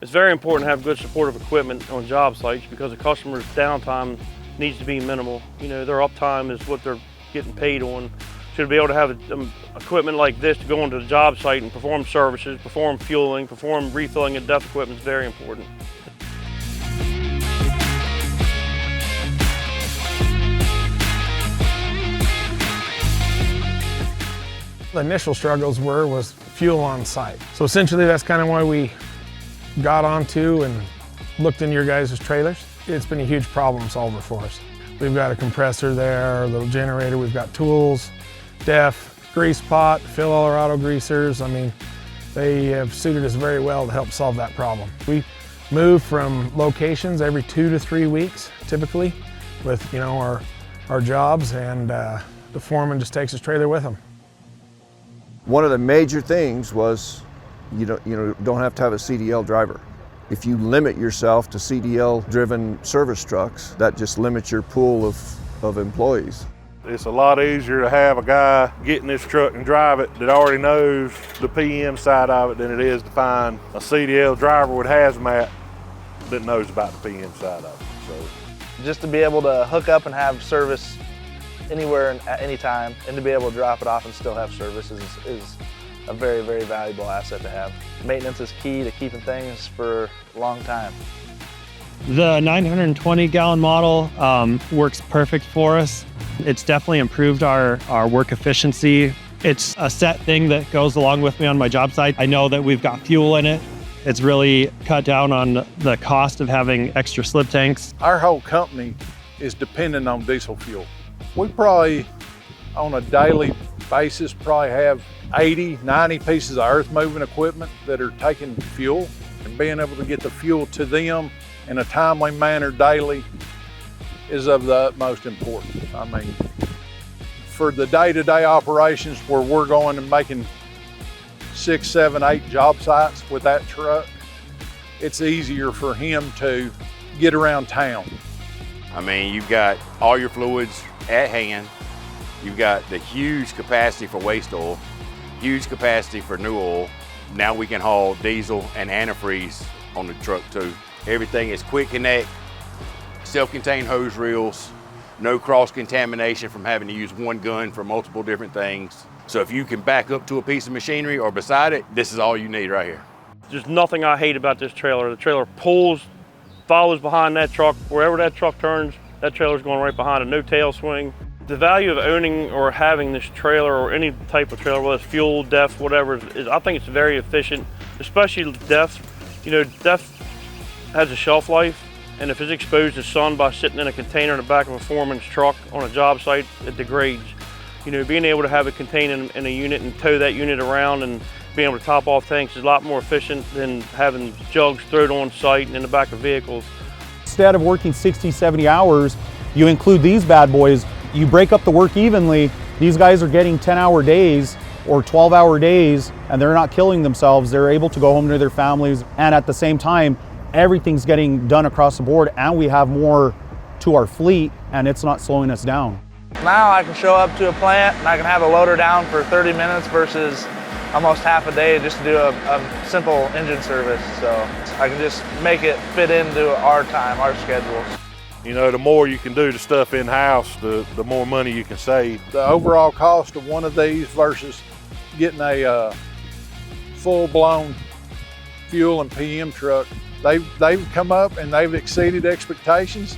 It's very important to have good supportive equipment on job sites because the customer's downtime needs to be minimal. You know, their uptime is what they're getting paid on. So to be able to have equipment like this to go onto the job site and perform services, perform fueling, perform refilling of DEF equipment is very important. The initial struggles was fuel on site. So essentially that's kind of why we got onto and looked into your guys' trailers. It's been a huge problem solver for us. We've got a compressor there, a little generator, we've got tools, DEF, grease pot, fill all our auto greasers. I mean, they have suited us very well to help solve that problem. We move from locations every 2 to 3 weeks, typically, with our jobs, and the foreman just takes his trailer with him. One of the major things was you don't have to have a CDL driver. If you limit yourself to CDL-driven service trucks, that just limits your pool of employees. It's a lot easier to have a guy get in this truck and drive it that already knows the PM side of it than it is to find a CDL driver with Hazmat that knows about the PM side of it. So, just to be able to hook up and have service anywhere and at any time, and to be able to drop it off and still have service is a very, very valuable asset to have. Maintenance is key to keeping things for a long time. The 920 gallon model works perfect for us. It's definitely improved our work efficiency. It's a set thing that goes along with me on my job site. I know that we've got fuel in it. It's really cut down on the cost of having extra slip tanks. Our whole company is dependent on diesel fuel. We probably, on a daily basis, probably have 80, 90 pieces of earth moving equipment that are taking fuel, and being able to get the fuel to them in a timely manner daily is of the utmost importance. I mean, for the day-to-day operations where we're going and making 6, 7, 8 job sites with that truck, it's easier for him to get around town. I mean, you've got all your fluids at hand. You've got the huge capacity for waste oil, huge capacity for new oil. Now we can haul diesel and antifreeze on the truck too. Everything is quick connect, self-contained hose reels, no cross-contamination from having to use one gun for multiple different things. So if you can back up to a piece of machinery or beside it, this is all you need right here. There's nothing I hate about this trailer. The trailer pulls, follows behind that truck. Wherever that truck turns, that trailer's going right behind it, no tail swing. The value of owning or having this trailer, or any type of trailer, whether it's fuel, DEF, whatever, is I think it's very efficient, especially DEF. You know, DEF has a shelf life, and if it's exposed to sun by sitting in a container in the back of a foreman's truck on a job site, it degrades. You know, being able to have it contained in a unit and tow that unit around and being able to top off tanks is a lot more efficient than having jugs thrown on site and in the back of vehicles. Instead of working 60, 70 hours, you include these bad boys. You break up the work evenly. These guys are getting 10-hour days or 12-hour days, and they're not killing themselves. They're able to go home to their families, and at the same time, everything's getting done across the board, and we have more to our fleet, and it's not slowing us down. Now I can show up to a plant and I can have a loader down for 30 minutes versus almost half a day just to do a simple engine service. So I can just make it fit into our time, our schedules. you know, the more you can do the stuff in-house, the more money you can save. The overall cost of one of these versus getting a full-blown fuel and PM truck, they've come up and they've exceeded expectations.